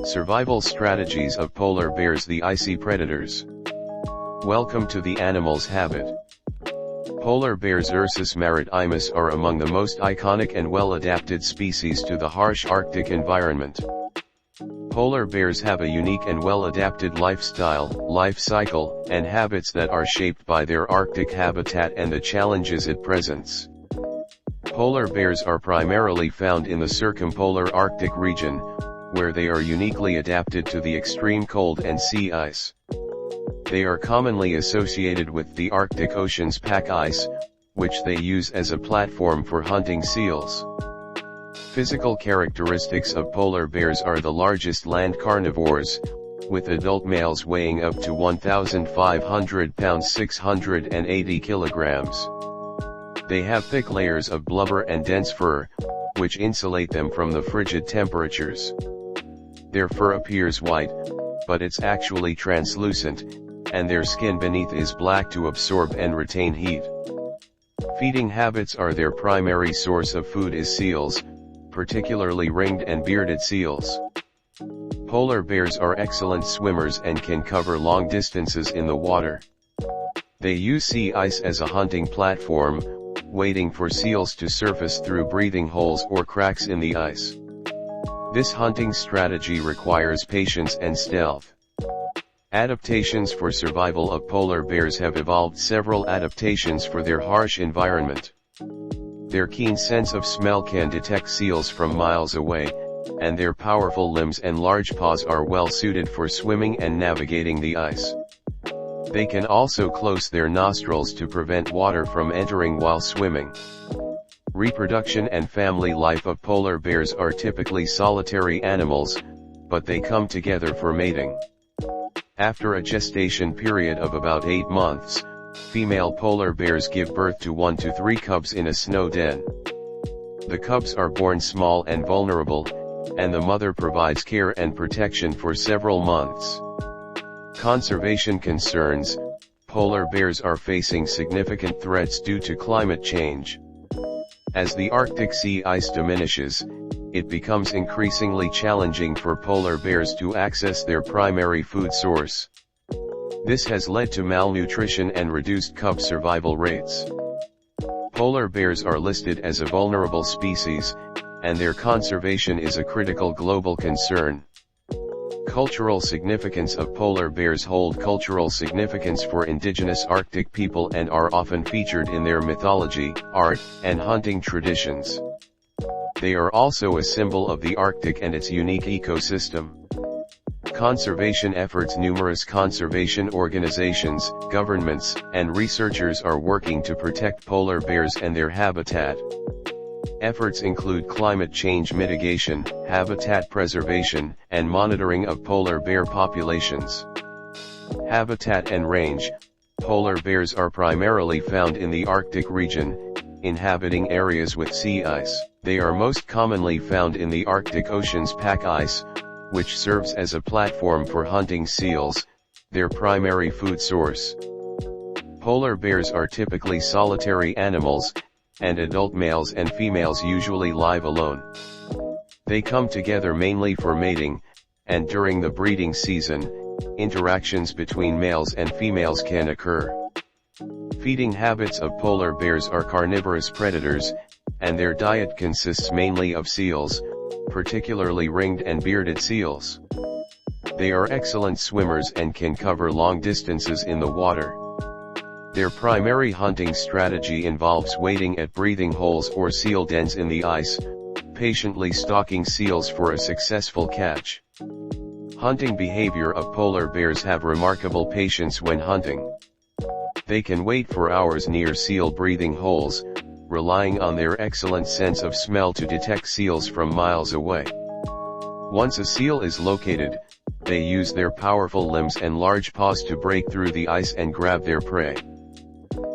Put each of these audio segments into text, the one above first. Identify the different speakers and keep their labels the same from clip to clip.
Speaker 1: Survival Strategies of Polar Bears the Icy Predators. Welcome to the Animal's Habit. Polar bears Ursus maritimus are among the most iconic and well-adapted species to the harsh Arctic environment. Polar bears have a unique and well-adapted lifestyle, life cycle, and habits that are shaped by their Arctic habitat and the challenges it presents. Polar bears are primarily found in the circumpolar Arctic region, where they are uniquely adapted to the extreme cold and sea ice. They are commonly associated with the Arctic Ocean's pack ice, which they use as a platform for hunting seals. Physical characteristics of polar bears are the largest land carnivores, with adult males weighing up to 1,500 pounds 680 kilograms. They have thick layers of blubber and dense fur, which insulate them from the frigid temperatures. Their fur appears white, but it's actually translucent, and their skin beneath is black to absorb and retain heat. Feeding habits are their primary source of food is seals, particularly ringed and bearded seals. Polar bears are excellent swimmers and can cover long distances in the water. They use sea ice as a hunting platform, waiting for seals to surface through breathing holes or cracks in the ice. This hunting strategy requires patience and stealth. Adaptations for survival of polar bears have evolved several adaptations for their harsh environment. Their keen sense of smell can detect seals from miles away, and their powerful limbs and large paws are well suited for swimming and navigating the ice. They can also close their nostrils to prevent water from entering while swimming. Reproduction and family life of polar bears are typically solitary animals, but they come together for mating. After a gestation period of about 8 months, female polar bears give birth to 1 to 3 cubs in a snow den. The cubs are born small and vulnerable, and the mother provides care and protection for several months. Conservation concerns: polar bears are facing significant threats due to climate change. As the Arctic sea ice diminishes, it becomes increasingly challenging for polar bears to access their primary food source. This has led to malnutrition and reduced cub survival rates. Polar bears are listed as a vulnerable species, and their conservation is a critical global concern. Cultural significance of polar bears hold cultural significance for indigenous Arctic people and are often featured in their mythology, art, and hunting traditions. They are also a symbol of the Arctic and its unique ecosystem. Conservation efforts: numerous conservation organizations, governments, and researchers are working to protect polar bears and their habitat. Efforts include climate change mitigation, habitat preservation, and monitoring of polar bear populations. Habitat and range: polar bears are primarily found in the Arctic region, inhabiting areas with sea ice. They are most commonly found in the Arctic Ocean's pack ice, which serves as a platform for hunting seals, their primary food source. Polar bears are typically solitary animals, and adult males and females usually live alone. They come together mainly for mating, and during the breeding season, interactions between males and females can occur. Feeding habits of polar bears are carnivorous predators, and their diet consists mainly of seals, particularly ringed and bearded seals. They are excellent swimmers and can cover long distances in the water. Their primary hunting strategy involves waiting at breathing holes or seal dens in the ice, patiently stalking seals for a successful catch. Hunting behavior of polar bears have remarkable patience when hunting. They can wait for hours near seal breathing holes, relying on their excellent sense of smell to detect seals from miles away. Once a seal is located, they use their powerful limbs and large paws to break through the ice and grab their prey.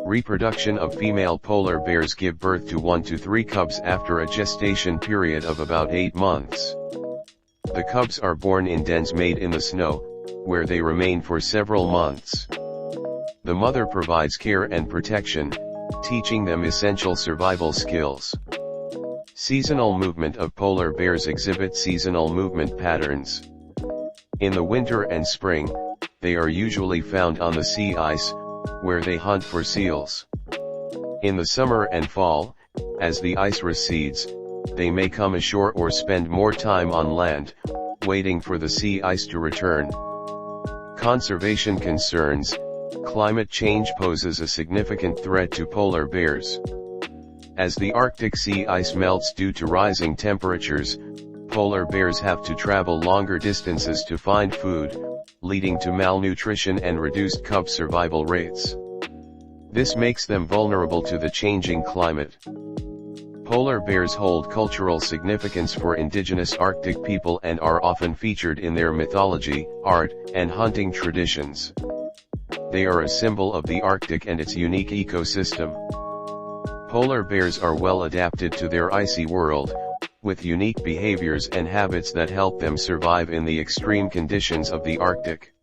Speaker 1: Reproduction of female polar bears give birth to 1 to 3 cubs after a gestation period of about 8 months. The cubs are born in dens made in the snow, where they remain for several months. The mother provides care and protection, teaching them essential survival skills. Seasonal movement of polar bears exhibit seasonal movement patterns. In the winter and spring, they are usually found on the sea ice, where they hunt for seals. In the summer and fall, as the ice recedes, they may come ashore or spend more time on land, waiting for the sea ice to return. Conservation concerns. Climate change poses a significant threat to polar bears. As the Arctic sea ice melts due to rising temperatures, polar bears have to travel longer distances to find food, leading to malnutrition and reduced cub survival rates. This makes them vulnerable to the changing climate. Polar bears hold cultural significance for indigenous Arctic people and are often featured in their mythology, art, and hunting traditions. They are a symbol of the Arctic and its unique ecosystem. Polar bears are well adapted to their icy world, with unique behaviors and habits that help them survive in the extreme conditions of the Arctic.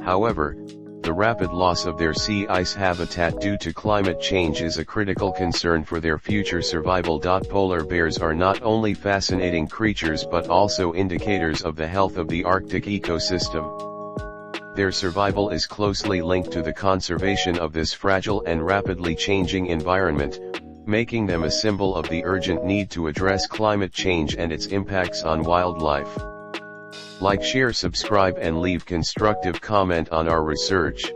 Speaker 1: However, the rapid loss of their sea ice habitat due to climate change is a critical concern for their future survival. Polar bears are not only fascinating creatures but also indicators of the health of the Arctic ecosystem. Their survival is closely linked to the conservation of this fragile and rapidly changing environment, making them a symbol of the urgent need to address climate change and its impacts on wildlife. Like, share, subscribe and leave constructive comment on our research.